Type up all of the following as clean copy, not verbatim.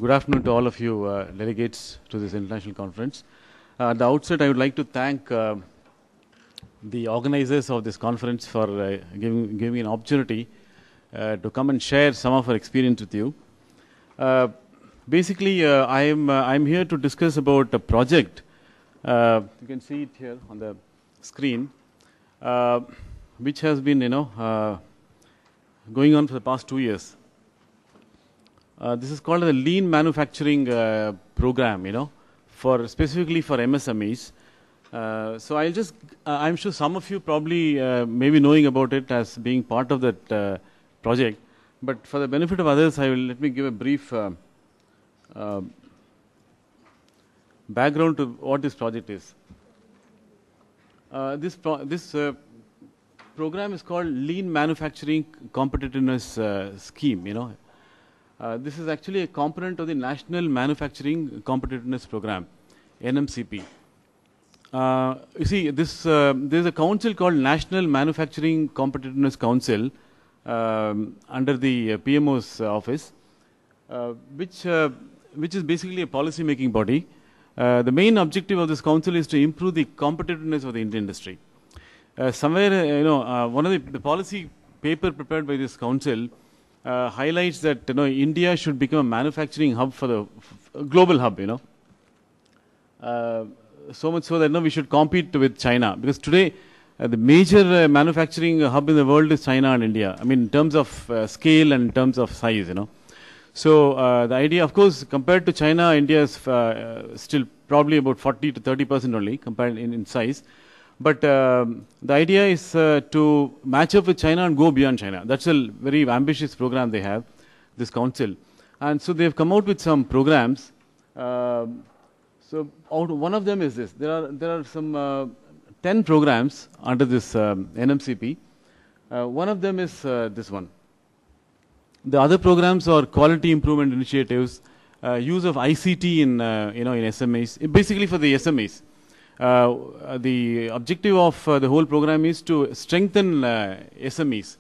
Good afternoon to all of you delegates to this international conference. At the outset, I would like to thank the organizers of this conference for giving me an opportunity to come and share some of our experience with you. Basically, I'm here to discuss about a project. You can see it here on the screen, which has been, going on for the past 2 years. This is called the Lean Manufacturing Program, specifically for MSMEs. So I'm sure some of you probably may be knowing about it as being part of that project. But for the benefit of others, let me give a brief background to what this project is. This program is called Lean Manufacturing Competitiveness Scheme. This is actually a component of the National Manufacturing Competitiveness Program, NMCP. You see, there's a council called National Manufacturing Competitiveness Council under the PMO's office, which is basically a policy-making body. The main objective of this council is to improve the competitiveness of the Indian industry. One of the policy paper prepared by this council highlights that India should become a manufacturing hub for the global hub. So much so that we should compete with China, because today the major manufacturing hub in the world is China and India. I mean, in terms of scale and in terms of size. So the idea, of course, compared to China, India is still probably about 40 to 30% only compared in size. But the idea is to match up with China and go beyond China. That's a very ambitious program they have, this council. And so they've come out with some programs. So one of them is this. There are some 10 programs under this NMCP. One of them is this one. The other programs are quality improvement initiatives, use of ICT in SMEs, basically for the SMEs. The objective of the whole program is to strengthen SMEs.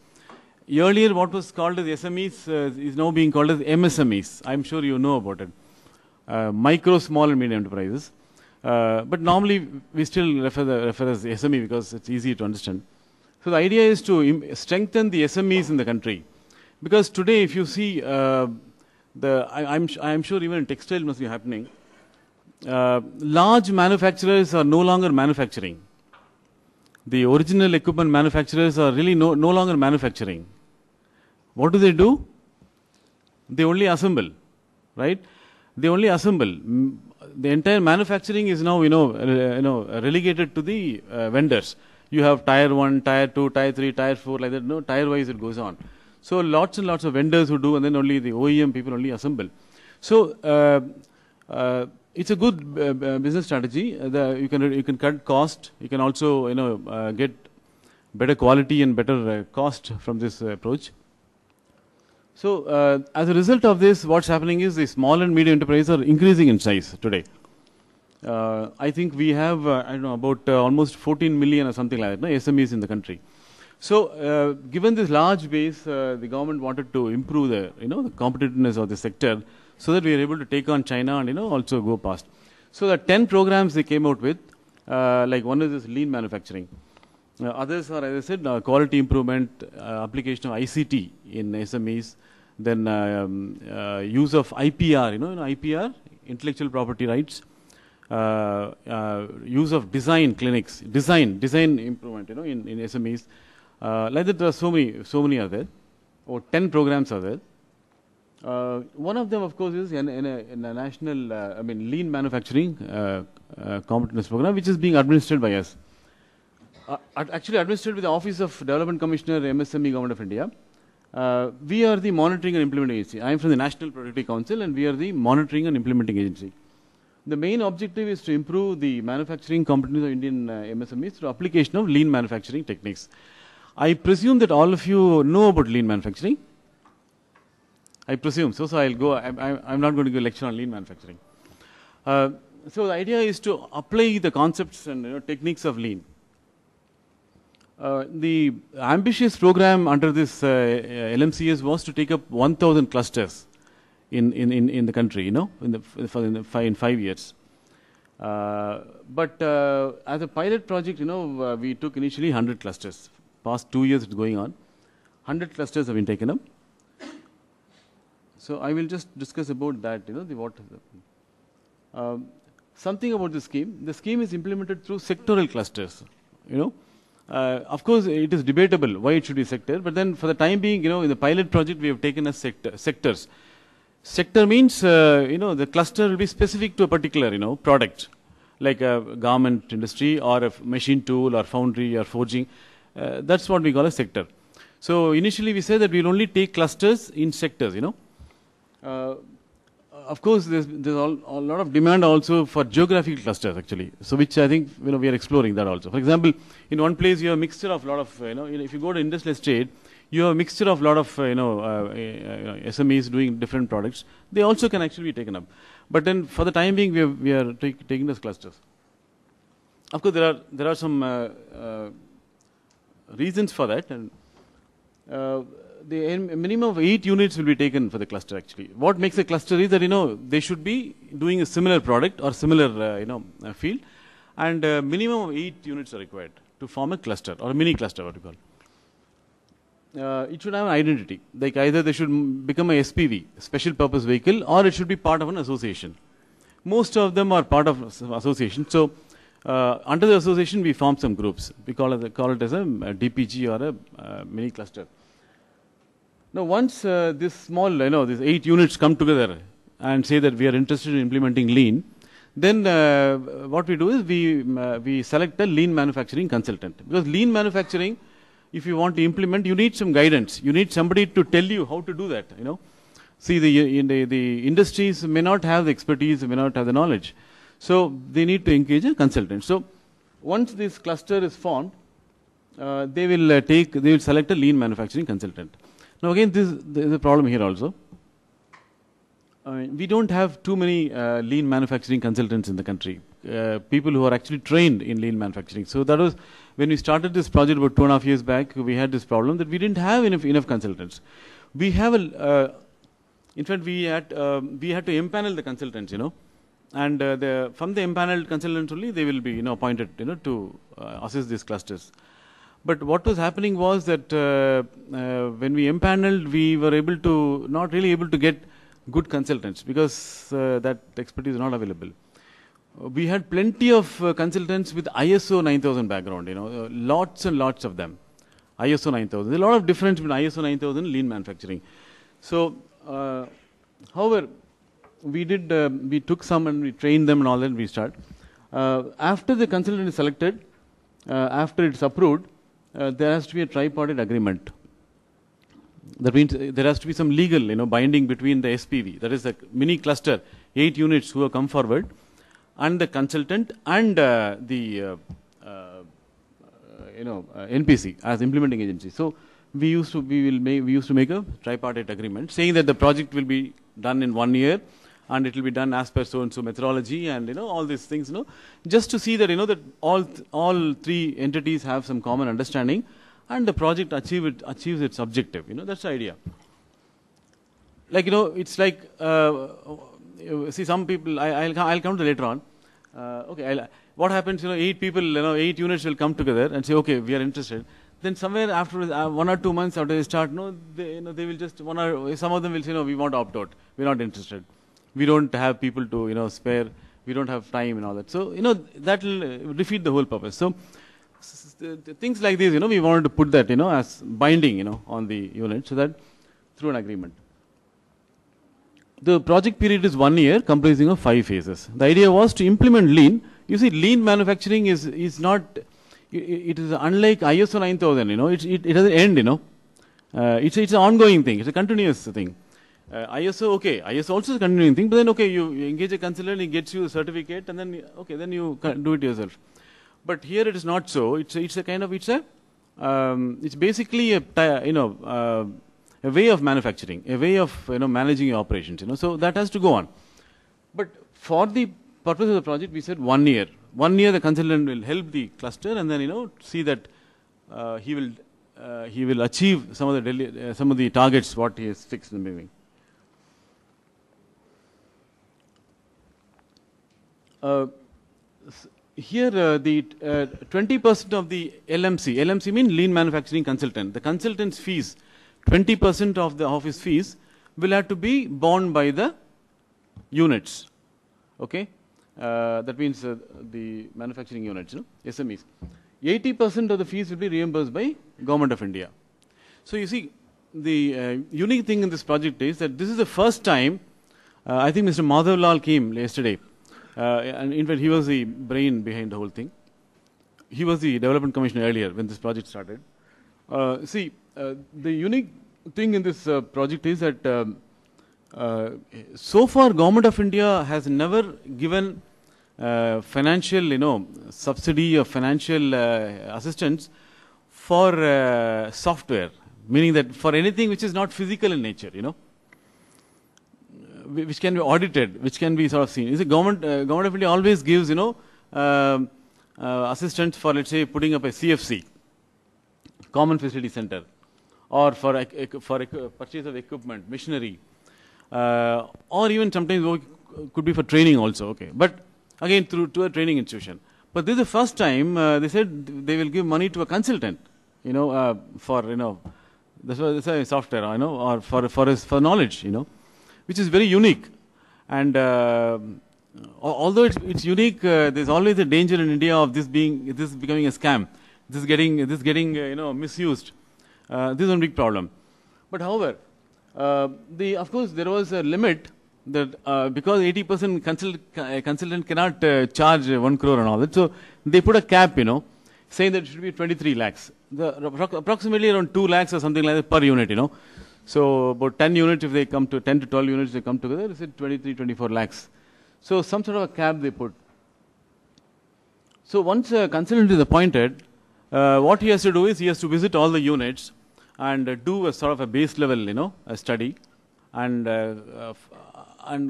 Earlier, what was called as SMEs is now being called as MSMEs. I'm sure you know about it. Micro, small and medium enterprises. But normally, we still refer as SME because it's easy to understand. So the idea is to strengthen the SMEs in the country. Because today, if you see, I'm sure even in textile must be happening. Large manufacturers are no longer manufacturing. The original equipment manufacturers are really no longer manufacturing. What do? They only assemble, right? They only assemble. The entire manufacturing is now, relegated to the vendors. You have tier 1, tier 2, tier 3, tier 4, like that. No, tier wise it goes on. So lots and lots of vendors who do, and then only the OEM people only assemble. So it's a good business strategy. You can cut cost. You can also get better quality and better cost from this approach. So as a result of this, what's happening is the small and medium enterprises are increasing in size today. I think we have about almost 14 million or something like that, SMEs in the country. So given this large base, the government wanted to improve the competitiveness of the sector, so that we are able to take on China and also go past. So the 10 programs they came out with, like one is this lean manufacturing. Others are, as I said, quality improvement, application of ICT in SMEs, then use of IPR, IPR, intellectual property rights, use of design clinics, design improvement, in SMEs. Like that, there are so many are there, or 10 programs are there. One of them, of course, is in a national, lean manufacturing competitiveness program, which is being administered by us. Actually, administered with the Office of Development Commissioner, MSME, Government of India. We are the monitoring and implementing agency. I am from the National Productivity Council, and we are the monitoring and implementing agency. The main objective is to improve the manufacturing competitiveness of Indian MSMEs through application of lean manufacturing techniques. I presume that all of you know about lean manufacturing. I presume so. So I'll go. I'm not going to give a lecture on lean manufacturing. So the idea is to apply the concepts and techniques of lean. The ambitious program under this LMCS was to take up 1,000 clusters in the country, in 5 years. But as a pilot project, we took initially 100 clusters. Past 2 years it's going on. 100 clusters have been taken up. So I will just discuss about that, something about the scheme. The scheme is implemented through sectoral clusters, Of course, it is debatable why it should be sector, but then for the time being, in the pilot project, we have taken as sectors. Sector means, the cluster will be specific to a particular, product, like a garment industry or a machine tool or foundry or forging. That's what we call a sector. So initially we said that we'll only take clusters in sectors, Of course, there's a lot of demand also for geographical clusters actually. So which I think, we are exploring that also. For example, in one place you have a mixture of a lot of, if you go to industrial estate, you have a mixture of a lot of, SMEs doing different products. They also can actually be taken up. But then for the time being, we are taking those clusters. Of course, there are some reasons for that. And the minimum of 8 units will be taken for the cluster actually. What makes a cluster is that, they should be doing a similar product or similar, field. And minimum of 8 units are required to form a cluster or a mini cluster, what you call. It should have an identity. Like either they should become a SPV, special purpose vehicle, or it should be part of an association. Most of them are part of association. So under the association, we form some groups. We call it as a DPG or a mini cluster. Now, once this small, these 8 units come together and say that we are interested in implementing lean, then what we do is we select a lean manufacturing consultant. Because lean manufacturing, if you want to implement, you need some guidance. You need somebody to tell you how to do that. See, the industries may not have the expertise, may not have the knowledge, so they need to engage a consultant. So once this cluster is formed, they will select a lean manufacturing consultant. Now again, there is a problem here also. We don't have too many lean manufacturing consultants in the country. People who are actually trained in lean manufacturing. So that was when we started this project about 2.5 years back. We had this problem that we didn't have enough consultants. We have in fact, we had to empanel the consultants, and from the empaneled consultants only they will be appointed to assess these clusters. But what was happening was that when we empaneled, we were not really able to get good consultants because that expertise is not available. We had plenty of consultants with ISO 9000 background, lots and lots of them. ISO 9000. There's a lot of difference between ISO 9000 and lean manufacturing. So, however, we took some and we trained them and all that, and we start. After the consultant is selected, after it's approved, there has to be a tripartite agreement. That means there has to be some legal, binding between the SPV, that is the mini cluster, 8 units who have come forward, and the consultant and the NPC as implementing agency. So we used to make a tripartite agreement saying that the project will be done in 1 year and it will be done as per so and so methodology and all these things, just to see that that all 3 entities have some common understanding and the project achieves its objective. That's the idea. Like it's like see, some people I'll come to later on. Okay, what happens? 8 people, 8 units will come together and say, okay, we are interested. Then somewhere after 1 or 2 months after they start, they will just some of them will say, no, we want to opt out. We're not interested. We don't have people to spare. We don't have time and all that. So that will defeat the whole purpose. So things like this, we wanted to put that as binding on the unit, so that through an agreement. The project period is 1 year, comprising of 5 phases. The idea was to implement lean. You see, lean manufacturing is not. It is unlike ISO 9000. It doesn't end. It's an ongoing thing. It's a continuous thing. ISO also is a continuing thing. But then you engage a consultant, he gets you a certificate, and then then you do it yourself. But here it is not so. It's basically a way of manufacturing, a way of managing your operations. So that has to go on. But for the purpose of the project, we said 1 year. 1 year, the consultant will help the cluster, and then see that he will achieve some of the targets what he has fixed in the beginning. uh, here the 20% of the LMC means lean manufacturing consultant. The consultant's fees, 20% of his fees will have to be borne by the units. Okay, that means the manufacturing units, SMEs. 80% of the fees will be reimbursed by Government of India. So you see, the unique thing in this project is that this is the first time. I think Mr. Madhav Lal came yesterday, and in fact he was the brain behind the whole thing. He was the development commissioner earlier when this project started. The unique thing in this project is that so far Government of India has never given financial, subsidy or financial assistance for software, meaning that for anything which is not physical in nature, which can be audited, which can be sort of seen. You see, government of India always gives, assistance for, let's say, putting up a CFC, Common Facility Center, or for purchase of equipment, machinery, or even sometimes could be for training also. Okay, but again to a training institution. But this is the first time they said they will give money to a consultant, for that's a software, or for knowledge, which is very unique. And although it's unique, there's always a danger in India of this becoming a scam, this getting misused. This is a big problem. But however, of course there was a limit that because 80% consultant cannot charge 1 crore and all that, so they put a cap, saying that it should be 23 lakhs. Approximately around 2 lakhs or something like that per unit, So about 10 units, if they come to 10 to 12 units, they come together, it's 23, 24 lakhs. So some sort of a cap they put. So once a consultant is appointed, what he has to do is he has to visit all the units and do a sort of a base level, a study, and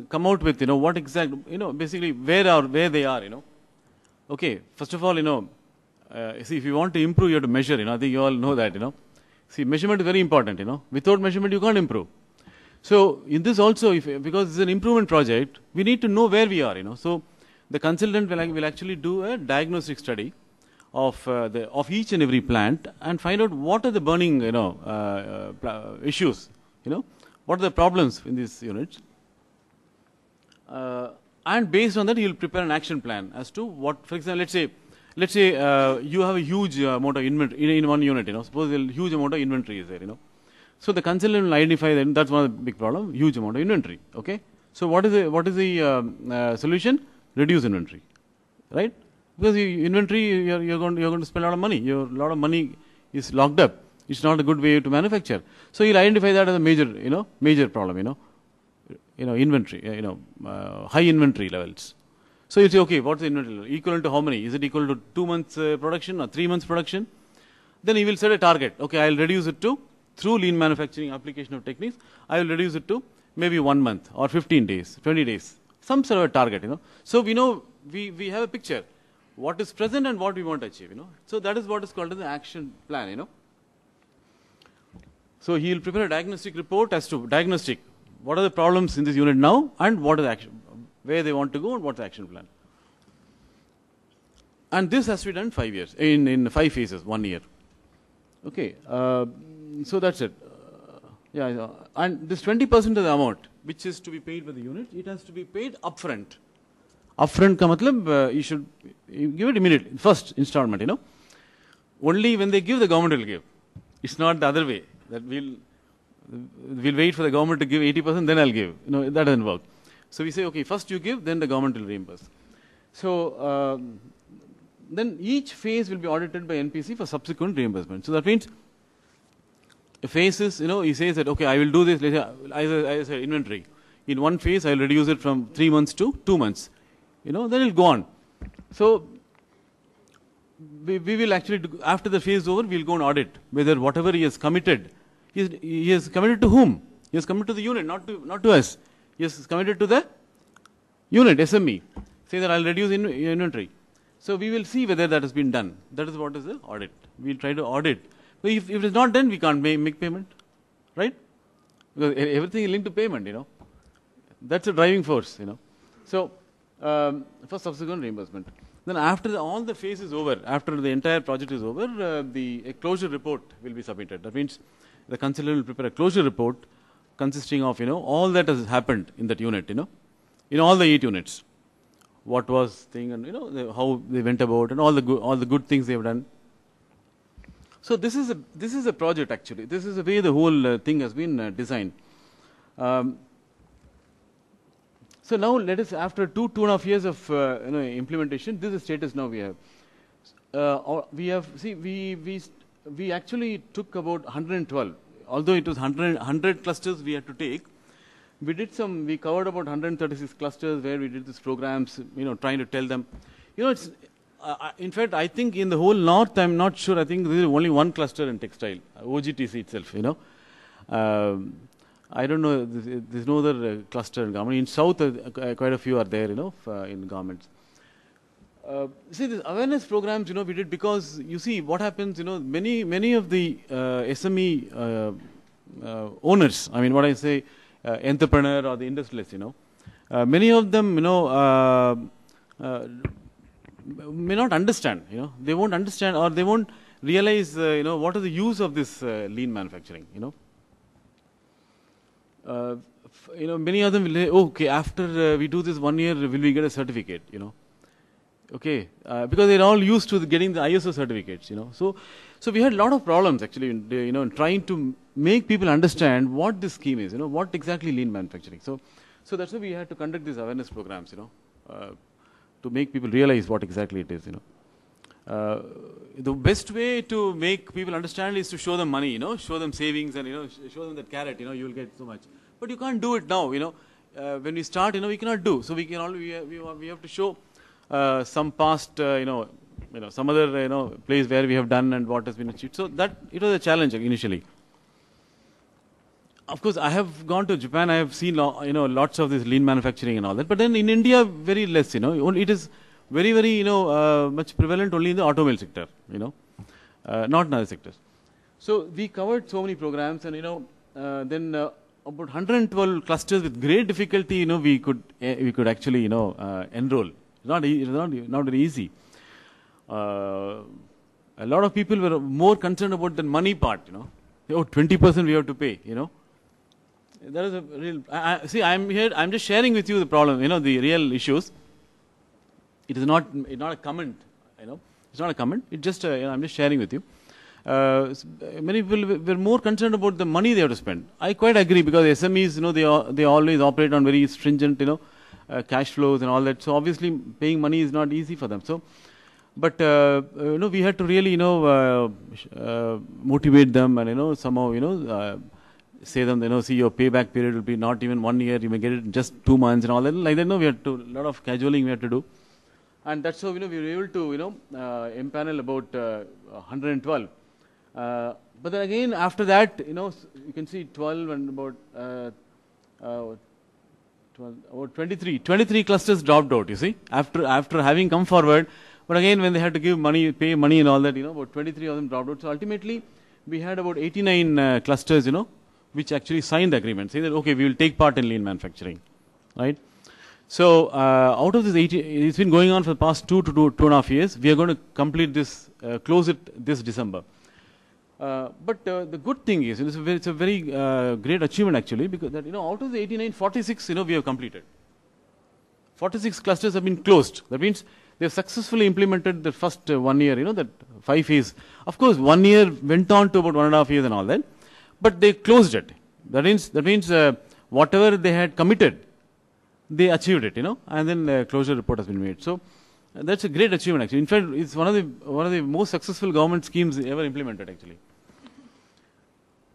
come out with, what exact, basically where they are, Okay, first of all, see, if you want to improve, you have to measure, I think you all know that, See, measurement is very important, Without measurement, you can't improve. So in this also, because it's an improvement project, we need to know where we are, So the consultant will actually do a diagnostic study of each and every plant and find out what are the burning, issues, what are the problems in these units. And based on that, he will prepare an action plan as to what, for example, let's say you have a huge amount of inventory in one unit, Suppose a huge amount of inventory is there, So the consultant will identify that that's one of the big problem, huge amount of inventory. Okay. So what is the solution? Reduce inventory, right? Because inventory, you're going to spend a lot of money. A lot of money is locked up. It's not a good way to manufacture. So you'll identify that as a major problem. Inventory, high inventory levels. So you say, okay, what's the inventory level? Equal to how many? Is it equal to 2 months production or 3 months production? Then he will set a target. Okay, I'll reduce it to, through lean manufacturing application of techniques, I will reduce it to maybe 1 month or 15 days, 20 days. Some sort of a target, So we know, we have a picture. What is present and what we want to achieve, So that is what is called as the action plan, So he will prepare a diagnostic report as to what are the problems in this unit now and what is the action, where they want to go and what's the action plan. And this has to be done in 5 years, in 5 phases, 1 year. Okay, so that's it. And this 20% of the amount which is to be paid by the unit, it has to be paid upfront. Upfront ka matlab, you give it immediately, first installment, Only when they give, the government will give. It's not the other way, that we'll wait for the government to give 80%, then I'll give. That doesn't work. So we say, okay, first you give, then the government will reimburse. So then each phase will be audited by NPC for subsequent reimbursement. So that means a phase is, he says that, okay, I will do this, as I inventory. In one phase, I will reduce it from 3 months to 2 months. Then it will go on. So we will actually, after the phase is over, we will go and audit whether whatever he has committed, he has committed to whom? He has committed to the unit, not to us. He has committed to the unit, SME. Say that I will reduce inventory. So we will see whether that has been done. That is what is the audit. We will try to audit. But if it is not done, we can't make payment. Right? Because everything is linked to payment, That's a driving force, So for subsequent reimbursement. Then after all the phase is over, after the entire project is over, a closure report will be submitted. That means the consultant will prepare a closure report consisting of, all that has happened in that unit, in all the 8 units. What was thing and, how they went about and all the good things they have done. So this is a project actually. This is the way the whole thing has been designed. So now let us, after 2.5 years of implementation, this is the status now we have. We actually took about 112. Although it was 100 clusters we had to take, we covered about 136 clusters where we did these programs, trying to tell them, it's, in fact, I think in the whole north, I'm not sure, I think there is only one cluster in textile, OGTC itself, I don't know, there's no other cluster in government. In south, quite a few are there, in governments. See, these awareness programs, we did because, you see, what happens, many of the SME owners, I mean, what I say, entrepreneur or the industrialists, many of them, may not understand, they won't understand or they won't realize, what is the use of this lean manufacturing, many of them will say, okay, after we do this 1 year, will we get a certificate, okay, because they're all used to getting the ISO certificates, So we had a lot of problems actually, in trying to make people understand what this scheme is, what exactly lean manufacturing. So that's why we had to conduct these awareness programs, to make people realize what exactly it is, The best way to make people understand is to show them money, show them savings and, show them that carrot, you will get so much. But you can't do it now, when we start, we cannot do. So we can only, we have to show some past, some other, place where we have done and what has been achieved. So that, it was a challenge initially. Of course, I have gone to Japan, I have seen, lots of this lean manufacturing and all that. But then in India, very less, it is very, very, much prevalent only in the automobile sector, not in other sectors. So we covered so many programs and, then about 112 clusters with great difficulty, we could actually, enroll. It's not very easy. A lot of people were more concerned about the money part, 20% we have to pay, That is a real, see, I'm here, I'm just sharing with you the problem, the real issues. It is not a comment, it's not a comment, it's just, I'm just sharing with you. Many people were more concerned about the money they have to spend. I quite agree because SMEs, they always operate on very stringent, cash flows and all that. So obviously paying money is not easy for them. So, but, we had to really, motivate them and, somehow, say them, see your payback period will be not even 1 year, you may get it in just 2 months and all that. Like that, we had to, a lot of cajoling we had to do. And that's how, we were able to, empanel about 112. But then again, after that, you can see 12 and about 23 clusters dropped out, you see, after having come forward. But again, when they had to give money, pay money and all that, about 23 of them dropped out. So ultimately, we had about 89 clusters, which actually signed the agreement, saying that, okay, we will take part in lean manufacturing, right? So, out of this 80, it's been going on for the past 2 to 2.5 years. We are going to complete this, close it this December. But the good thing is, it's a very great achievement actually, because that, out of the 89, 46, we have completed. 46 clusters have been closed. That means they have successfully implemented the first 1 year, that 5 phase. Of course, 1 year went on to about 1.5 years and all that, but they closed it. That means whatever they had committed, they achieved it, and then the closure report has been made. So that's a great achievement actually. In fact, it's one of the most successful government schemes ever implemented actually.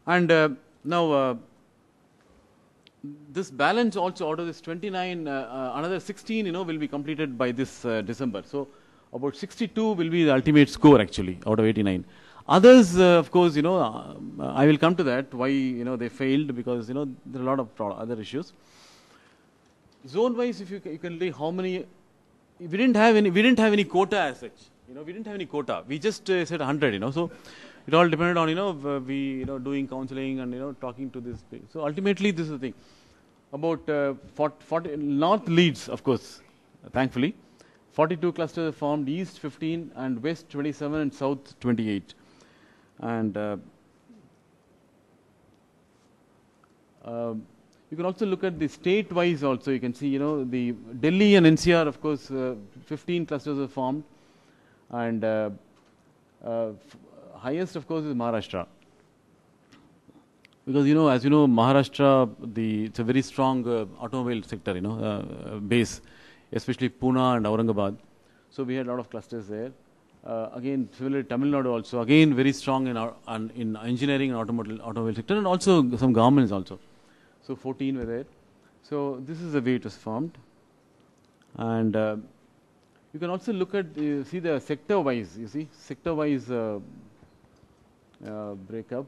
And now this balance also out of this 29, another 16, will be completed by this December. So about 62 will be the ultimate score actually out of 89. Others, of course, I will come to that why they failed, because there are a lot of other issues. Zone-wise, if you can see how many, we didn't have any quota as such. We didn't have any quota. We just said 100. So it all depended on we doing counseling and talking to this thing. So ultimately, this is the thing. About 40 north leads, of course. thankfully. 42 clusters are formed, east 15 and west 27 and south 28. And you can also look at the state-wise also. You can see, the Delhi and NCR, of course, 15 clusters are formed. And highest, of course, is Maharashtra. Because, as you know, Maharashtra, it's a very strong automobile sector, base, especially Pune and Aurangabad. So we had a lot of clusters there. Again, similarly, Tamil Nadu also, again, very strong in engineering and automobile sector, and also some governments also. So 14 were there. So this is the way it was formed. And you can also look at, see the sector-wise, sector-wise breakup.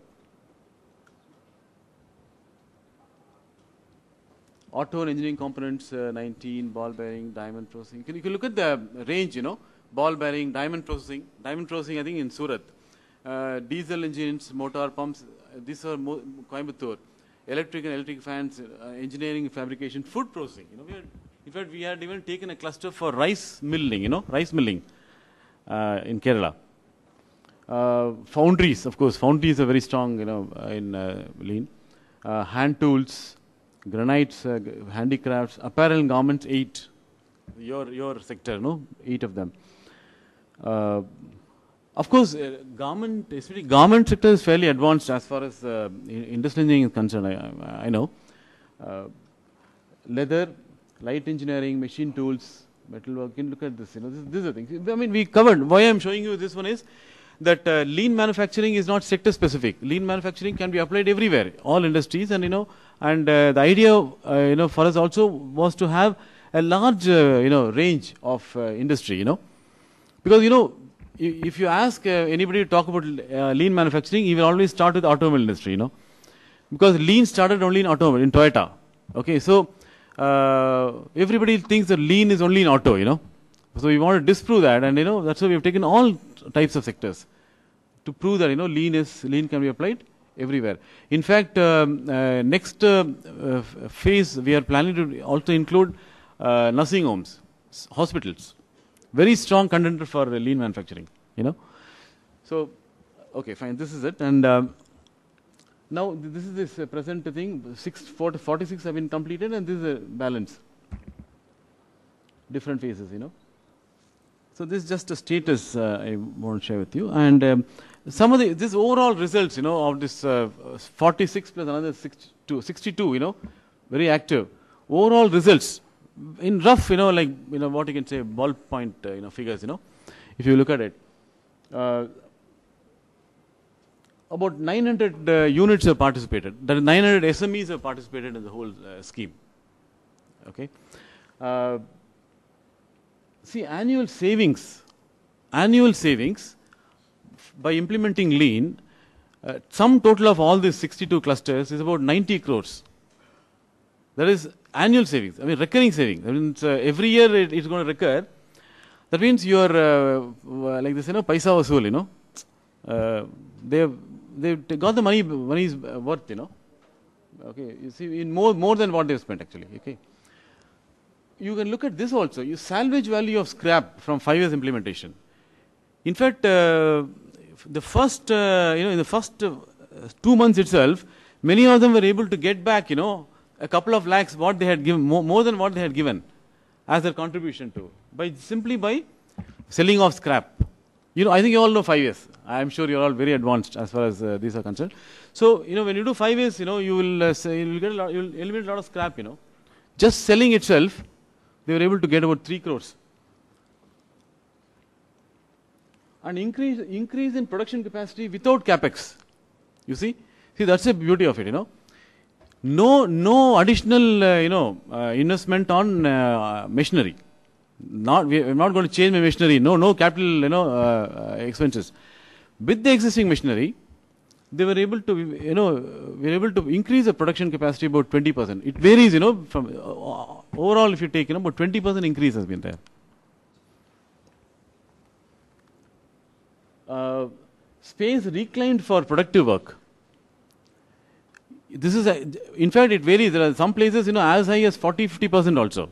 Auto and engineering components, 19, ball bearing, diamond processing. You can look at the range, ball bearing, diamond processing. Diamond processing, I think, in Surat. Diesel engines, motor pumps, these are Coimbatore. Electric and electric fans, engineering, fabrication, food processing. In fact, we had even taken a cluster for rice milling, rice milling in Kerala. Foundries, of course, foundries are very strong, in lean. Hand tools, granites, handicrafts, apparel and garments, 8. Your sector, 8 of them. Of course, especially garment sector is fairly advanced as far as industrial engineering is concerned, I know. Leather, light engineering, machine tools, metalwork. You can look at this, this is the thing. I mean, we covered. Why I'm showing you this one is that lean manufacturing is not sector specific. Lean manufacturing can be applied everywhere, all industries, and the idea, for us also was to have a large, range of industry, because, if you ask anybody to talk about lean manufacturing, he will always start with automobile industry, because lean started only in automobile, in Toyota. Okay, so everybody thinks that lean is only in auto, So we want to disprove that, and that's why we have taken all types of sectors to prove that lean can be applied everywhere. In fact, next phase we are planning to also include nursing homes, hospitals. Very strong contender for lean manufacturing, So, okay, fine, this is it. And now this is this present thing, 46 have been completed, and this is a balance. Different phases, So this is just a status I want to share with you. And some of this overall results, of this 46 plus another 62, very active. Overall results. In rough, what you can say, ballpoint, figures, if you look at it, about 900 units have participated. That is 900 SMEs have participated in the whole scheme. Okay. See, annual savings by implementing lean, sum total of all these 62 clusters is about 90 crores. That is annual savings, recurring savings. Every year it's going to recur. That means you are like this, paisa vasool, they've got the money is worth, Okay, you see, in more than what they've spent actually. Okay, you can look at this also. You salvage value of scrap from 5 years implementation. In fact, the first, in the first 2 months itself, many of them were able to get back, a couple of lakhs what they had given, more than what they had given as their contribution to, simply by selling off scrap. I think you all know 5 years. I am sure you are all very advanced as far as these are concerned. So, when you do 5 years, you will eliminate a lot of scrap. Just selling itself, they were able to get about 3 crores. And increase in production capacity without capex. You see, that's the beauty of it. No additional, investment on machinery. We're not going to change my machinery. No capital, expenses. With the existing machinery, they were able to, we were able to increase the production capacity about 20%. It varies, from overall. If you take, about 20% increase has been there. Space reclaimed for productive work. This is, in fact, it varies. There are some places, as high as 40-50% also,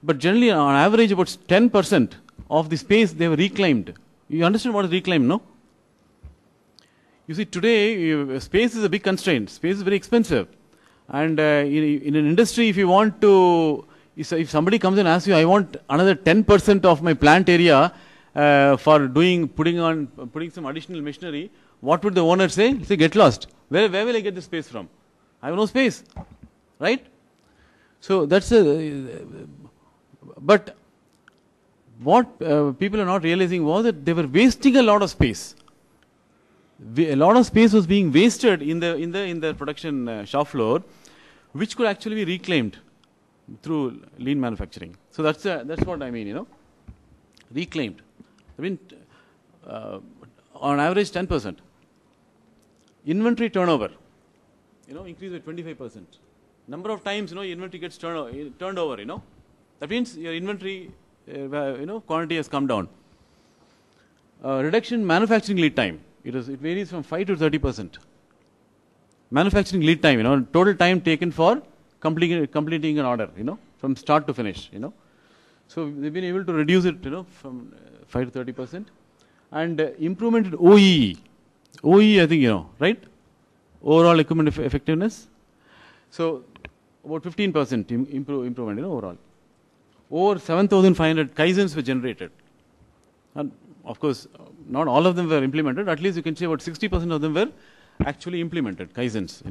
But generally, on average, about 10% of the space they were reclaimed. You understand what is reclaimed, no? You see, today, space is a big constraint. Space is very expensive. And in an industry, if you want to, if somebody comes and asks you, I want another 10% of my plant area for putting some additional machinery, what would the owner say? He'll say, get lost. Where will I get the space from? I have no space, right? So that's but what people are not realizing was that they were wasting a lot of space. A lot of space was being wasted in the production shop floor, which could actually be reclaimed through lean manufacturing. So that's what I mean, reclaimed. I mean, on average 10%. Inventory turnover, increase by 25%. Number of times, inventory gets turned over, That means your inventory, quantity has come down. Reduction in manufacturing lead time. It varies from 5 to 30%. Manufacturing lead time, total time taken for completing an order, from start to finish, So they've been able to reduce it, from 5 to 30%. And improvement in OEE. OEE, I think, right? Overall equipment effectiveness. So about 15% improvement, overall. Over 7,500 kaizens were generated. And of course, not all of them were implemented. At least you can say about 60% of them were actually implemented, kaizens,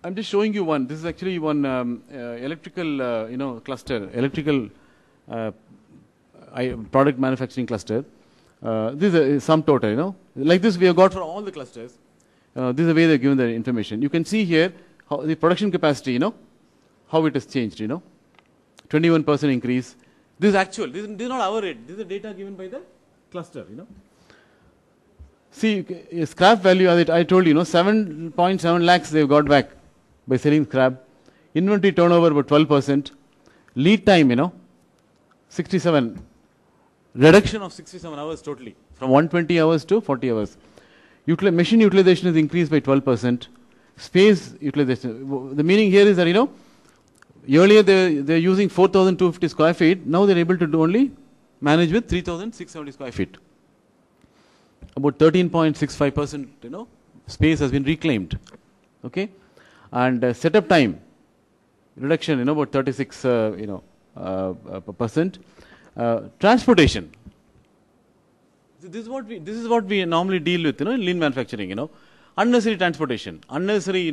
I'm just showing you one. This is actually one electrical, cluster, electrical product manufacturing cluster. This is sum total, Like this we have got for all the clusters. This is the way they are given the information. You can see here how the production capacity, how it has changed, 21% increase. This is actual. This is not our rate. This is the data given by the cluster, See, scrap value, as I told you, 7.7 lakhs they've got back by selling scrap. Inventory turnover about 12%. Lead time, 67. Reduction of 67 hours totally, from 120 hours to 40 hours. Machine utilization is increased by 12%. Space utilization. The meaning here is that, earlier they're using 4,250 square feet. Now they're able to only manage with 3,670 square feet. About 13.65%, space has been reclaimed. Okay? And setup time reduction, about 36, percent. Transportation. This is what we normally deal with, in lean manufacturing, Unnecessary transportation, unnecessary,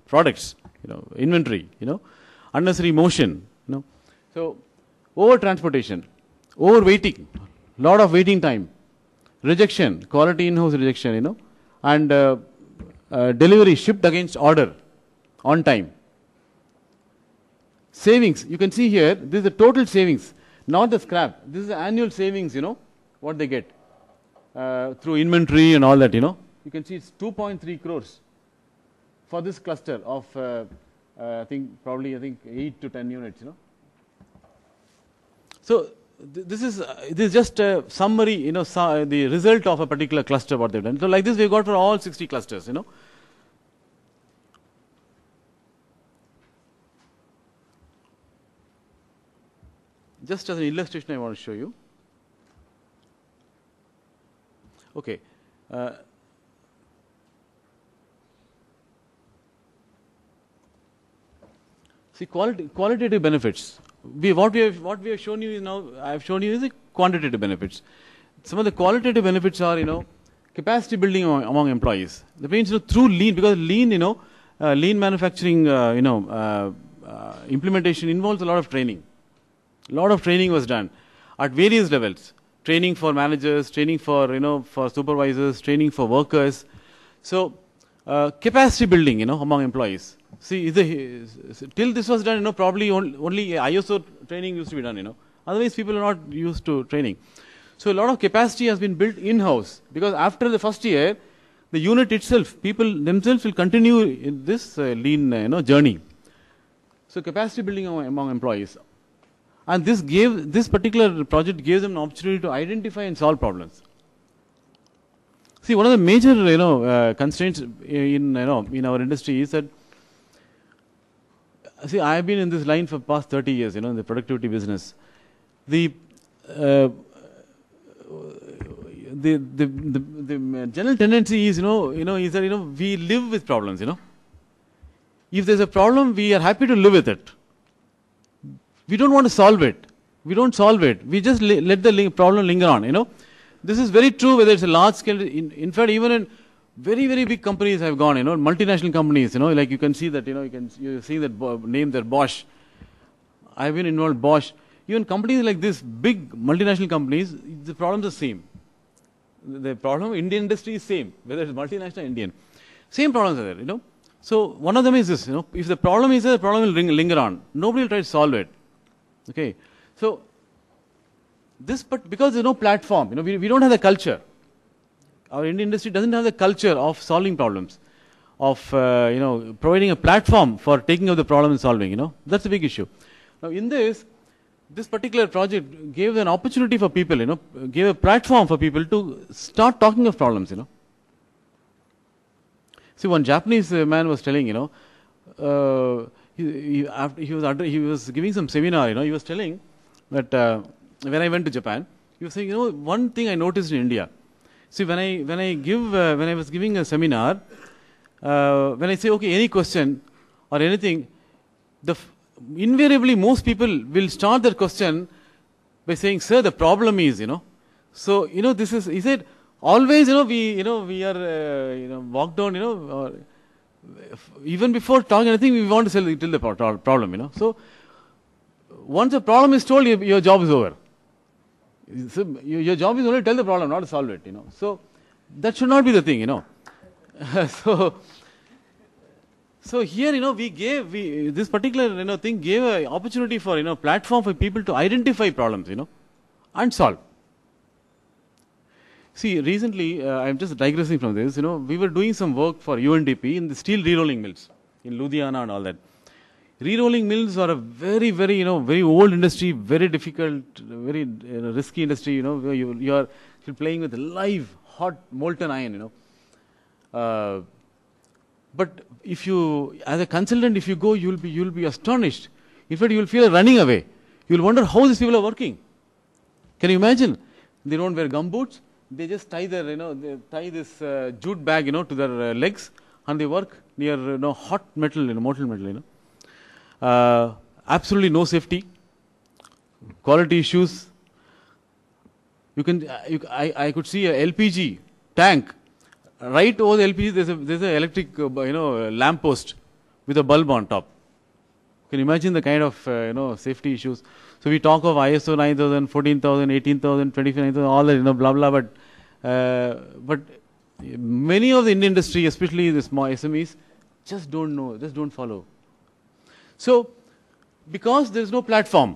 products, inventory, unnecessary motion, So, over transportation, over waiting, lot of waiting time, rejection, quality in-house rejection, and delivery shipped against order on time. Savings, you can see here, this is the total savings, not the scrap. This is the annual savings, what they get through inventory and all that, You can see it's 2.3 crores for this cluster of, I think 8 to 10 units, So this is just a summary, the result of a particular cluster what they've done. So like this we've got for all 60 clusters, Just as an illustration I want to show you. Okay. See, qualitative benefits. What we have shown you is now, I have shown you is the quantitative benefits. Some of the qualitative benefits are, capacity building among employees. That means, through lean, because lean, lean manufacturing, implementation involves a lot of training. A lot of training was done at various levels. Training for managers, training for, for supervisors, training for workers. So, capacity building, among employees. See, till this was done, probably only ISO training used to be done, Otherwise, people are not used to training. So, a lot of capacity has been built in-house, because after the first year, the unit itself, people themselves will continue in this lean, journey. So, capacity building among employees. And this particular project gives them an opportunity to identify and solve problems. See, one of the major, constraints in our industry is that, see, I have been in this line for past 30 years, in the productivity business. The general tendency is, is that, we live with problems, If there's a problem, we are happy to live with it. We don't want to solve it. We don't solve it. We just let the problem linger on, This is very true whether it's a large scale. In fact, even in very, very big companies have gone, multinational companies, like you can see that, you're seeing that name there, Bosch. I've been involved, Bosch. Even companies like this, big multinational companies, the problems are same. The problem, Indian industry is same, whether it's multinational or Indian. Same problems are there, So one of them is this, if the problem is there, the problem will linger on. Nobody will try to solve it. Okay. So this, but because there's no platform, we don't have the culture. Our Indian industry doesn't have the culture of solving problems, of providing a platform for taking up the problem and solving. That's a big issue. Now, in this particular project gave an opportunity for people, gave a platform for people to start talking of problems, See, one Japanese man was telling, he was giving some seminar, he was telling that when I went to Japan, he was saying, one thing I noticed in India. See, when I was giving a seminar, when I say, okay, any question or anything, invariably most people will start their question by saying, sir, the problem is, So, this is, he said, always, we are, walk down, or even before talking anything, we want to tell the problem, So, once the problem is told, your job is over. So your job is only to tell the problem, not to solve it, So, that should not be the thing, So here, this particular, thing gave an opportunity for, platform for people to identify problems, and solve. See, recently, I'm just digressing from this, we were doing some work for UNDP in the steel re-rolling mills in Ludhiana and all that. Re-rolling mills are a very, very, very old industry, very difficult, very risky industry, you're playing with live, hot, molten iron, But if you, as a consultant, if you go, you'll be astonished. In fact, you'll feel running away. You'll wonder how these people are working. Can you imagine? They don't wear gumboots. They just tie their, they tie this jute bag, to their legs, and they work near, hot metal, molten metal, absolutely no safety, quality issues. I could see a LPG tank. Right over the LPG, there's an electric, lamp post with a bulb on top. Can you imagine the kind of, safety issues? So we talk of ISO 9000, 14000, 18000, 25000, all that, blah, blah, but many of the Indian industry, especially the small SMEs, just don't know, just don't follow. So, because there is no platform,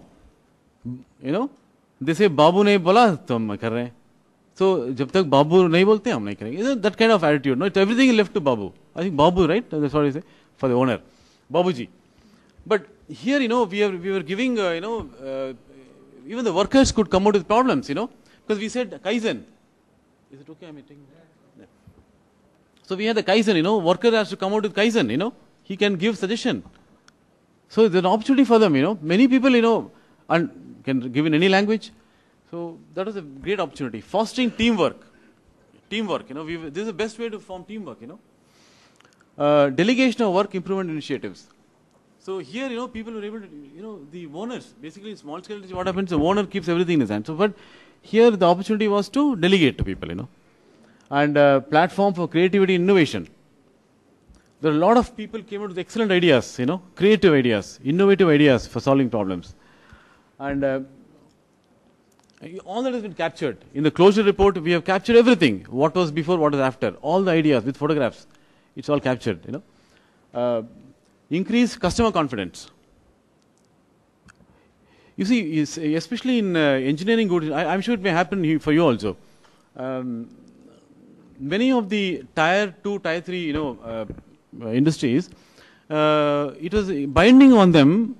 they say, Babu nahi bola, to hum kar rahe hain. So, jab tak Babu nahi bolte, hum nahi karenge. That kind of attitude. No, everything is left to Babu. I think Babu, right? That's what I say, for the owner. Babuji. But here, we were giving, even the workers could come out with problems, because we said Kaizen. Is it okay? I'm taking that. So, we had the Kaizen, worker has to come out with Kaizen, he can give suggestion. So, there's an opportunity for them, Many people, and can give in any language. So, that was a great opportunity. Fostering teamwork. Teamwork, this is the best way to form teamwork, Delegation of work improvement initiatives. So, here, people were able to, the owners, basically small scale, what happens, the owner keeps everything in his hand. So, but here the opportunity was to delegate to people, and platform for creativity and innovation. There are a lot of people came out with excellent ideas, creative ideas, innovative ideas for solving problems. And all that has been captured. In the closure report, we have captured everything. What was before, what was after. All the ideas with photographs. It's all captured, Increase customer confidence. You see, especially in engineering goods, I'm sure it may happen for you also. Many of the tier 2, tier 3, industries, it was binding on them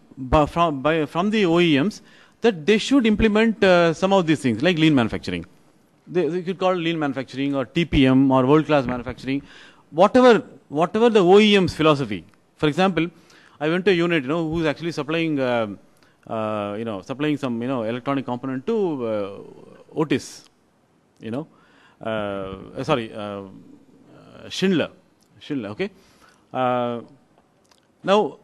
from the OEMs that they should implement some of these things like lean manufacturing. you could call it lean manufacturing or TPM or world-class manufacturing, whatever the OEM's philosophy. For example, I went to a unit, who's actually supplying, supplying some, electronic component to Otis, Schindler, okay. Now,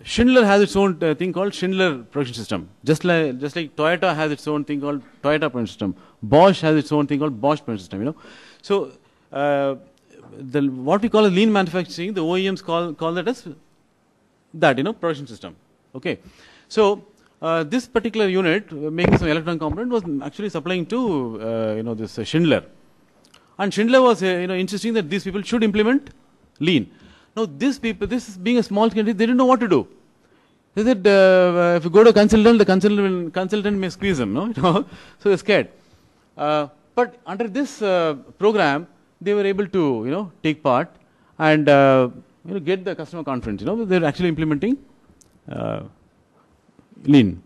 Schindler has its own thing called Schindler production system. Just like Toyota has its own thing called Toyota production system. Bosch has its own thing called Bosch production system. So what we call as lean manufacturing, the OEMs call that as production system. Okay. So this particular unit making some electronic component was actually supplying to this Schindler, and Schindler was insisting that these people should implement lean. Now, these people, this being a small country, they didn't know what to do. They said, if you go to a consultant, the consultant may squeeze them, so they're scared. But under this program, they were able to, take part and, get the customer confidence. They're actually implementing lean.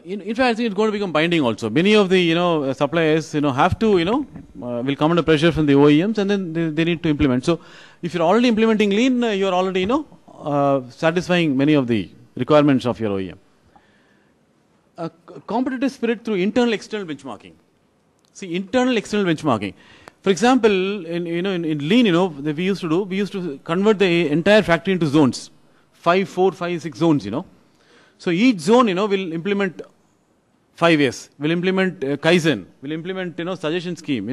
In fact, I think it's going to become binding also. Many of the suppliers have to will come under pressure from the OEMs, and then they need to implement. So if you're already implementing lean, you're already satisfying many of the requirements of your OEM. Competitive spirit through internal external benchmarking. See, internal external benchmarking. For example, in lean, that we used to convert the entire factory into zones, 5, 4, 5, 6 zones. So each zone, will implement 5S, will implement Kaizen, will implement, suggestion scheme,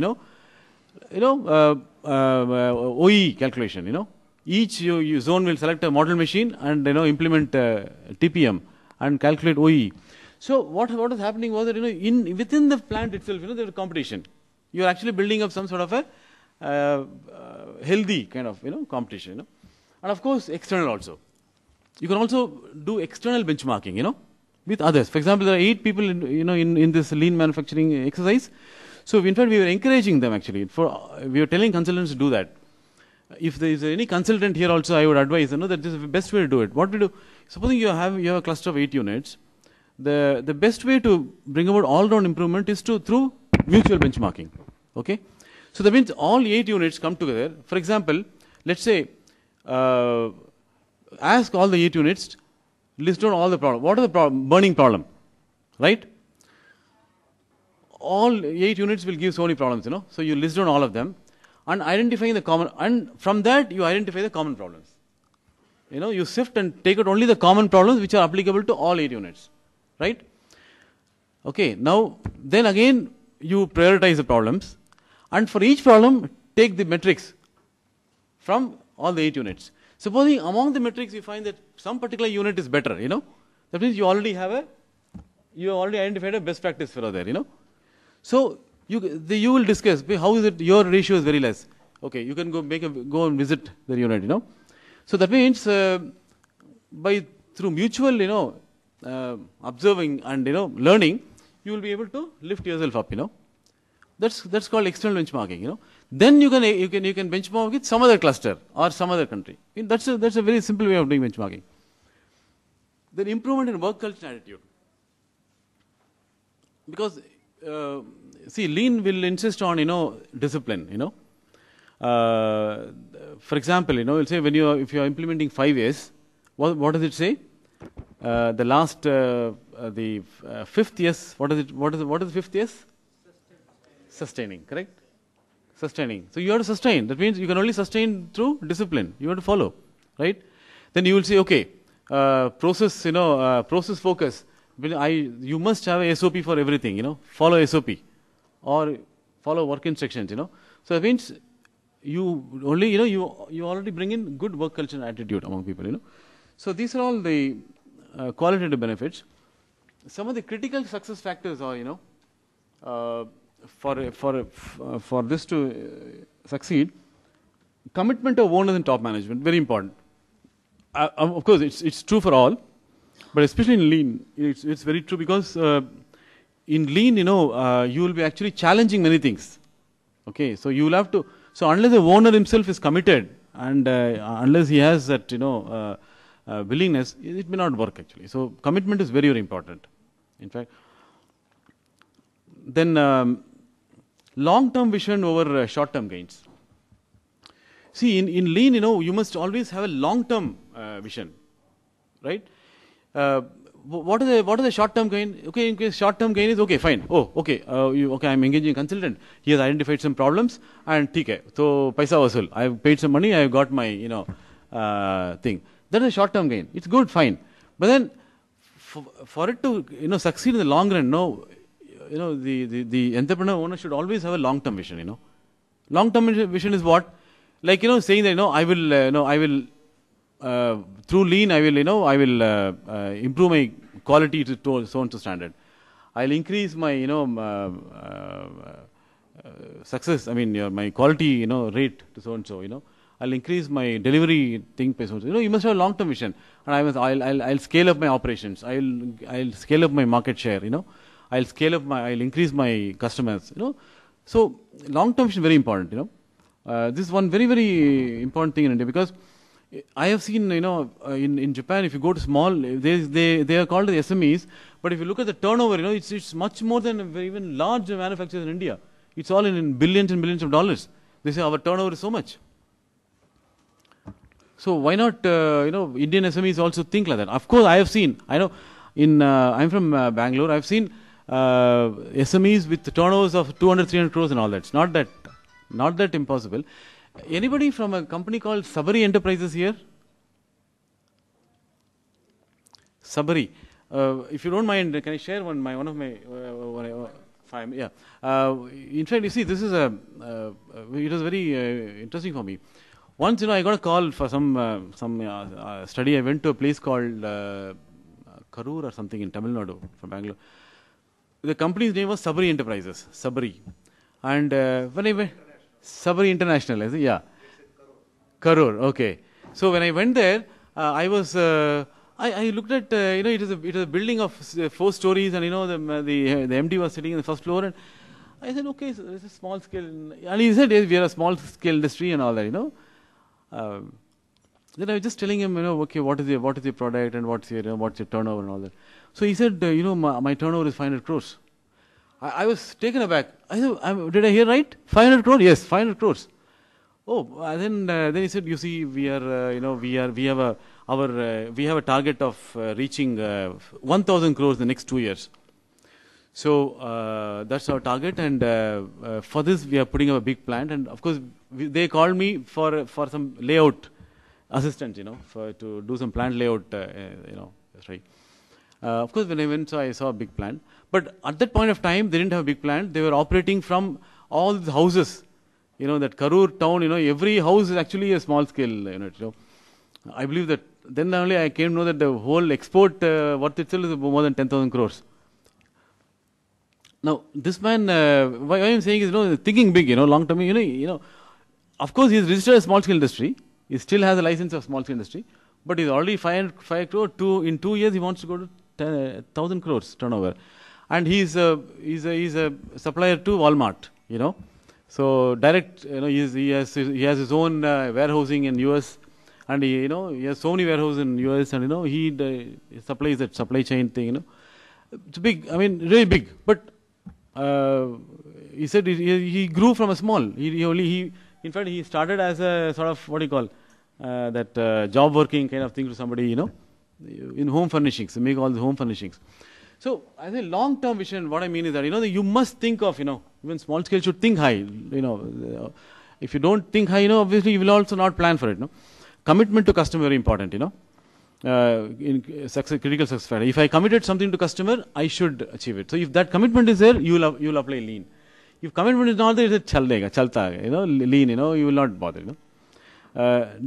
OE calculation, Each zone will select a model machine and, implement TPM and calculate OE. So what was happening was that, within the plant itself, there was competition. You are actually building up some sort of a healthy kind of, competition, And of course, external also. You can also do external benchmarking, with others. For example, there are 8 people, in this lean manufacturing exercise. So in fact, we were encouraging them actually. We were telling consultants to do that. If there is any consultant here also, I would advise, that this is the best way to do it. What we do, supposing you have a cluster of 8 units, the best way to bring about all-round improvement is through mutual benchmarking. Okay? So that means all 8 units come together. For example, let's say, ask all the 8 units, list down all the problems. What is the burning problem? Right? All 8 units will give so many problems, So you list down all of them and identifying the common, and from that you identify the common problems. You sift and take out only the common problems which are applicable to all 8 units. Right? Okay, now then again you prioritize the problems, and for each problem take the metrics from all the 8 units. Supposing among the metrics you find that some particular unit is better, that means you already identified a best practice for there, So you will discuss how is it your ratio is very less. Okay, you can go and visit the unit, So that means through mutual, observing and learning, you will be able to lift yourself up, That's called external benchmarking, Then you can benchmark with some other cluster or some other country. That's a very simple way of doing benchmarking. Then improvement in work culture and attitude. Because see, lean will insist on discipline. For example, it'll say if you are implementing 5 A's, what does it say? The last the 5th yes. What is the 5th yes? Sustaining, correct? Sustaining. So you have to sustain. That means you can only sustain through discipline. You have to follow, right? Then you will say, okay, process, process focus. You must have a SOP for everything, follow SOP or follow work instructions, So that means you only, you already bring in good work culture and attitude among people, So these are all the qualitative benefits. Some of the critical success factors are, for this to succeed, commitment of owners and top management, very important. Of course, it's true for all, but especially in lean, it's very true because in lean, you will be actually challenging many things. Okay, so you will have to. So unless the owner himself is committed and unless he has that, willingness, it may not work actually. So commitment is very, very important. In fact, then long-term vision over short-term gains. See, in lean, you must always have a long-term vision, right? What are the short-term gain? Okay, in case short-term gain is okay, fine. Oh, okay, okay, I'm engaging a consultant. He has identified some problems, and TK. So, paisa vasool. I've paid some money. I've got my, thing. That is a short-term gain. It's good, fine. But then, for it to, succeed in the long run, the entrepreneur owner should always have a long-term vision. Long-term vision is what? Like, saying that, I will, through lean, I will improve my quality to so and so standard. I'll increase my, success. I mean, my quality, rate to so and so. I'll increase my delivery thing. So you must have a long-term vision. And I'll scale up my operations. I'll scale up my market share. I'll increase my customers. So long-term vision is very important. This is one very, very important thing in India, because I have seen, in Japan, if you go to small, they are called the SMEs, but if you look at the turnover, it's much more than even large manufacturers in India. It's all in billions and billions of dollars. They say our turnover is so much. So why not, Indian SMEs also think like that? Of course, I have seen, I'm from Bangalore, I've seen SMEs with turnovers of 200, 300 crores and all that. It's not that impossible. Anybody from a company called Sabari Enterprises here? Sabari. If you don't mind, can I share one of my five? Yeah. In fact, you see, this is it was very interesting for me. Once, I got a call for some study. I went to a place called Karur or something in Tamil Nadu from Bangalore. The company's name was Sabari Enterprises. Sabari. And when I went, Sabari International, yeah. Karur, okay. So when I went there, I was, I looked at, it was a building of 4 stories, and the MD was sitting in the first floor, and I said, okay, so it's a small scale, and he said, yes, we are a small scale industry and all that, Then I was just telling him, okay, what is your product and what's your turnover and all that. So he said, my turnover is 500 crores. I was taken aback. I said, did I hear right? 500 crores? Yes, 500 crores. Oh, then he said, you see, we are, we have a target of reaching 1,000 crores in the next 2 years. So that's our target, and for this we are putting up a big plant. And of course, they called me for some layout assistance, to do some plant layout, that's right. Of course, when I went, I saw a big plant. But at that point of time, they didn't have a big plant. They were operating from all the houses. That Karur town, every house is actually a small scale unit. I believe that then only I came to know that the whole export worth itself is more than 10,000 crores. Now, this man, why I'm saying is, thinking big, long term, of course, he's registered as small scale industry. He still has a license of small scale industry, but he's already 5 crore. In 2 years, he wants to go to 1,000 crores turnover. And he's a supplier to Walmart, So direct, he has his own warehousing in US, and he has so many warehouses in US, and he supplies that supply chain thing. It's big. I mean, really big. But he said he grew from a small. In fact, he started as a sort of what do you call that job working kind of thing to somebody, in home furnishings, make all the home furnishings. So, as a long-term vision, what I mean is that, you must think of, even small scale should think high, if you don't think high, obviously you will also not plan for it, Commitment to customer very important, in critical success factor. If I committed something to customer, I should achieve it. So, if that commitment is there, you will apply lean. If commitment is not there, it's chalta, lean, you will not bother,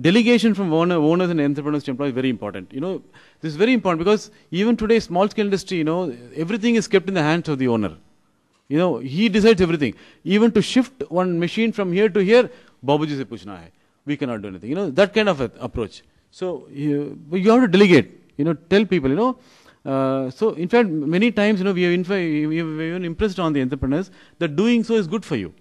Delegation from owners and entrepreneurs to employees is very important. This is very important because even today, small scale industry, everything is kept in the hands of the owner. He decides everything. Even to shift one machine from here to here, Babuji se puchna hai. We cannot do anything. That kind of approach. So you have to delegate. Tell people. So in fact, many times, we have even impressed on the entrepreneurs that doing so is good for you.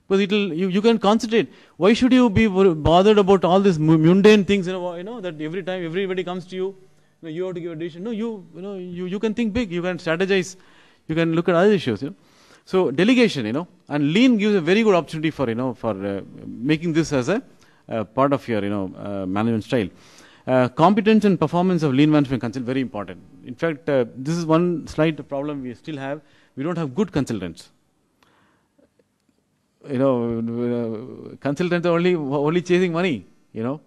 Because you can concentrate. Why should you be bothered about all these mundane things? That every time everybody comes to you, you have to give a decision. No, you can think big. You can strategize. You can look at other issues. So delegation, and lean gives a very good opportunity for, making this as a part of your, management style. Competence and performance of lean management consultant very important. In fact, this is one slight problem we still have. We don't have good consultants. Consultants are only chasing money. They're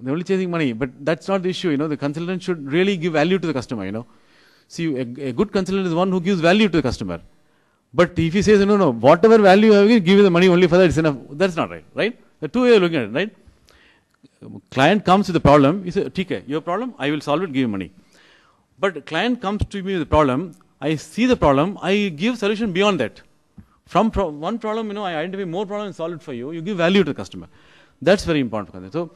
only chasing money, but that's not the issue. The consultant should really give value to the customer. See, a good consultant is one who gives value to the customer. But if he says, no, whatever value you have, give you the money only for that, it's enough. That's not right, right? The two ways of looking at it, right? Client comes with the problem, he says, okay, your problem, I will solve it, give you money. But client comes to me with the problem, I see the problem, I give solution beyond that. From one problem, I identify more problems and solve it for you. You give value to the customer. That's very important. So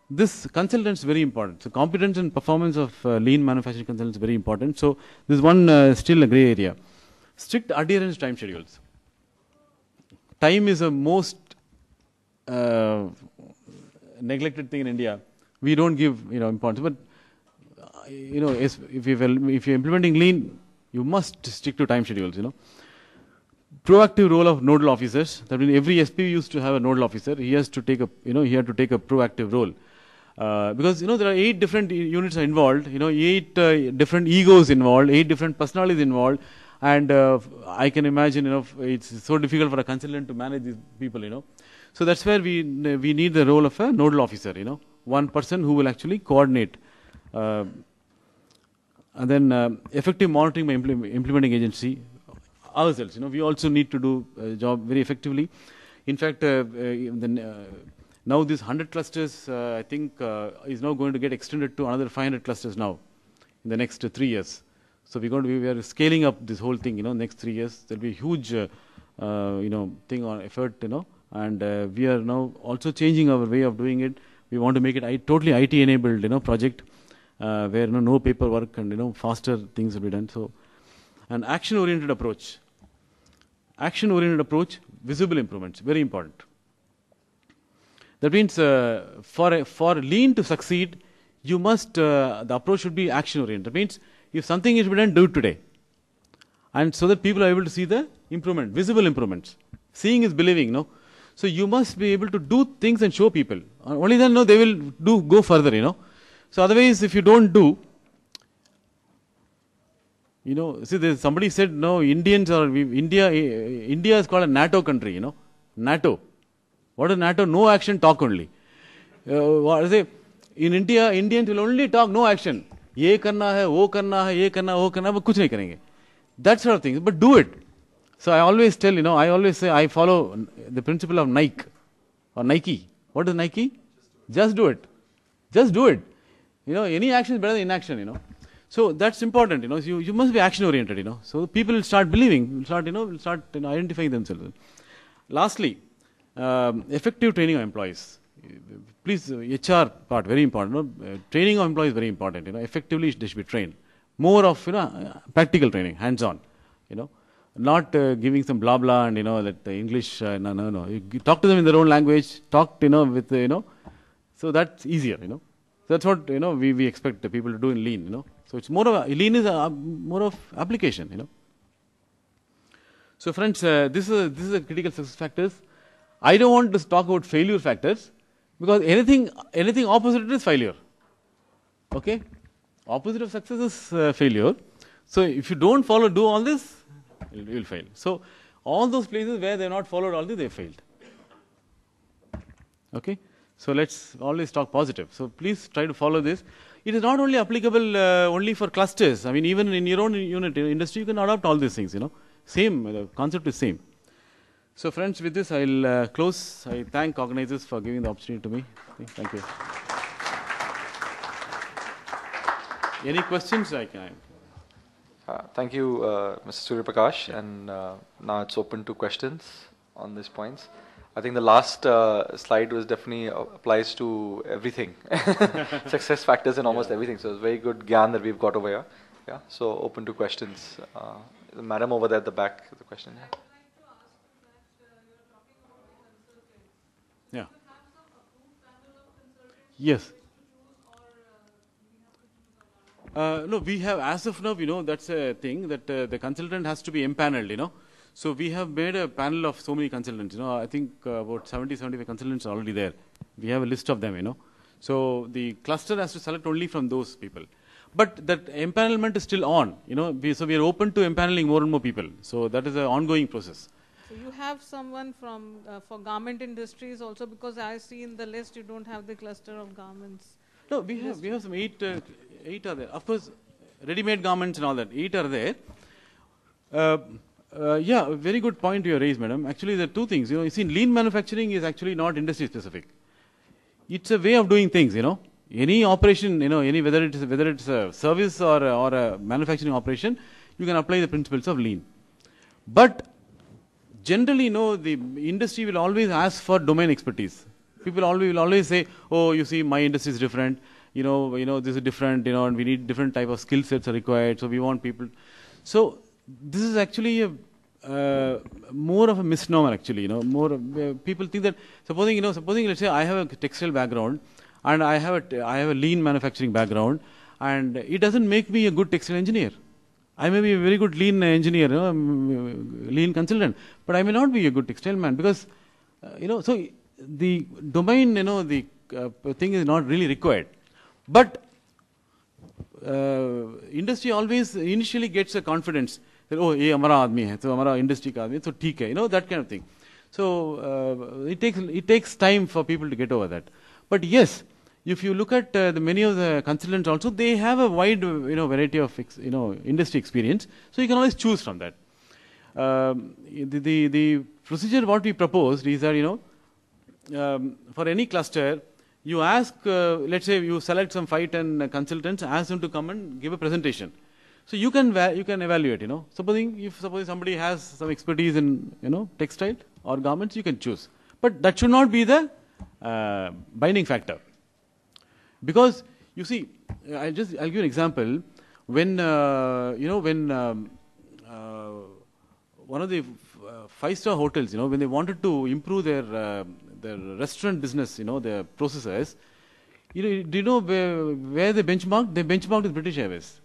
this consultant is very important. So competence and performance of lean manufacturing consultants is very important. So this is one still a gray area. Strict adherence to time schedules. Time is the most neglected thing in India. We don't give importance. But if you're implementing lean, you must stick to time schedules. Proactive role of nodal officers. That means every SP used to have a nodal officer. He has to take a proactive role. Because there are 8 different units are involved. 8 different egos involved, 8 different personalities involved. And I can imagine, it's so difficult for a consultant to manage these people, So that's where we need the role of a nodal officer, one person who will actually coordinate. And then effective monitoring by implementing agency ourselves. We also need to do a job very effectively. In fact, now these 100 clusters, I think, is now going to get extended to another 500 clusters now in the next 3 years. So we are scaling up this whole thing, next 3 years. There'll be a huge, thing on effort, and we are now also changing our way of doing it. We want to make it totally IT enabled, project, where no paperwork and faster things will be done. So, an action oriented approach. Action oriented approach, visible improvements, very important. That means for lean to succeed, you must the approach should be action oriented. That means if something is to be done, do it today. And so that people are able to see the improvement, visible improvements. Seeing is believing, So you must be able to do things and show people. Only then, they will go further, So otherwise, if you don't do, see, somebody said, India is called a NATO country, NATO. What is NATO? No action, talk only. What is it? In India, Indians will only talk, no action. ये करना है, वो करना है, ये करना, वो करना है, वो कुछ नहीं करेंगे. That sort of thing. But do it. So I always tell, I always say I follow the principle of Nike or Nike. What is Nike? Just do it. Just do it. Any action is better than inaction. So that's important. You must be action oriented. So people will start believing. Will start identifying themselves. Lastly, effective training of employees. Please, HR part, very important. Training of employees is very important. Effectively, they should be trained. More of, practical training, hands-on. Not giving some blah blah and, that the English, no. You talk to them in their own language, talk, with, so that's easier, So that's what, we expect the people to do in lean, So it's more of, lean is more of application, So friends, this is a critical success factors. I don't want to talk about failure factors. Because anything opposite is failure. Okay? Opposite of success is failure. So if you don't do all this, you will fail. So all those places where they have not followed all this, they failed. Okay? So let's always talk positive. So please try to follow this. It is not only applicable only for clusters. I mean, even in your own unit industry, you can adopt all these things. Same, the concept is same. So friends, with this I'll close. I thank organizers for giving the opportunity to me. Thank you. Any questions I can? Thank you, Mr. Suryaprakash. And now it's open to questions on these points. I think the last slide was definitely applies to everything. Success factors in almost everything. So it's very good gyan that we've got over here. Yeah. So open to questions. The madam over there at the back, the question. Yeah. Yeah. Yes. No, we have, as of now, that's a thing that the consultant has to be empaneled, So we have made a panel of so many consultants. I think about 70, 75 consultants are already there. We have a list of them. So the cluster has to select only from those people. But that empanelment is still on. So we are open to empaneling more and more people. So that is an ongoing process. So you have someone from for garment industries also, because I see in the list you don't have the cluster of garments. No, we have some eight are there. Of course, ready-made garments and all that. 8 are there. Yeah, very good point you raised, madam. Actually, there are two things. You see, lean manufacturing is actually not industry specific. It's a way of doing things. Any operation, whether it's a service or a manufacturing operation, you can apply the principles of lean. But generally, the industry will always ask for domain expertise. People will always say, "Oh, you see, my industry is different. This is different. And we need different type of skill sets are required. So we want people." So this is actually more of a misnomer. Actually, more people think that supposing let's say I have a textile background and I have a lean manufacturing background, and it doesn't make me a good textile engineer. I may be a very good lean engineer, lean consultant, but I may not be a good textile man because, so the domain, the thing is not really required. But industry always initially gets a confidence that, oh, ye hamara aadmi hai, so hamara industry ka aadmi hai, so theek hai, that kind of thing. So it takes time for people to get over that. But yes, if you look at many of the consultants also, they have a wide variety of industry experience, so you can always choose from that. The procedure what we proposed is that for any cluster, you ask, let's say you select some 5-10 consultants, ask them to come and give a presentation. So you can evaluate. Supposing somebody has some expertise in textile or garments, you can choose. But that should not be the binding factor. Because you see, I'll give you an example. When one of the 5-star hotels, when they wanted to improve their restaurant business, their processes, do you know where they benchmarked? They benchmarked with British Airways.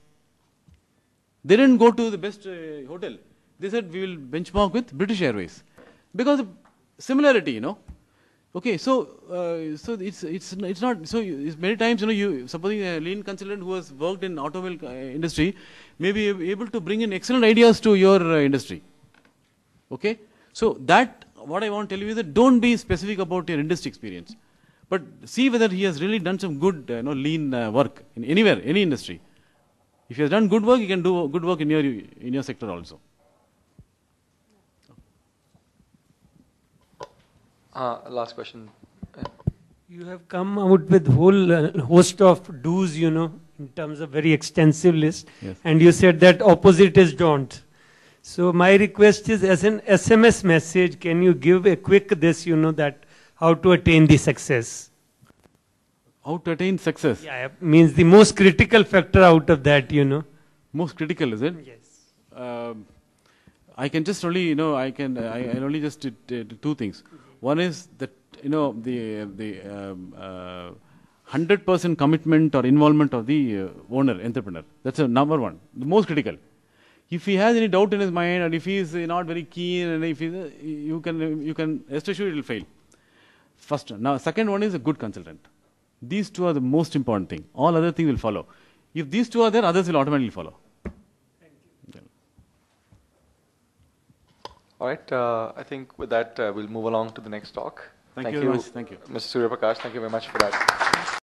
They didn't go to the best hotel. They said we will benchmark with British Airways because of similarity, Okay, so it's not so. Many times, supposing a lean consultant who has worked in automobile industry may be able to bring in excellent ideas to your industry. Okay, so that what I want to tell you is that don't be specific about your industry experience, but see whether he has really done some good lean work in anywhere, any industry. If he has done good work, he can do good work in your sector also. Last question. You have come out with whole host of do's, in terms of very extensive list. Yes. And you said that opposite is don't. So my request is, as an SMS message, can you give a quick that how to attain the success? How to attain success? Yeah, means the most critical factor out of that, Most critical, is it? Yes. I can just only, I only just did two things. One is that, the 100% commitment or involvement of the owner, entrepreneur. That's a number one, the most critical. If he has any doubt in his mind, and if he is not very keen, and if you can rest assured it will fail. First one. Now, second one is a good consultant. These two are the most important thing. All other things will follow. If these two are there, others will automatically follow. All right. I think with that, we'll move along to the next talk. Thank you very much. Thank you. Mr. Suryaprakash, thank you very much for that.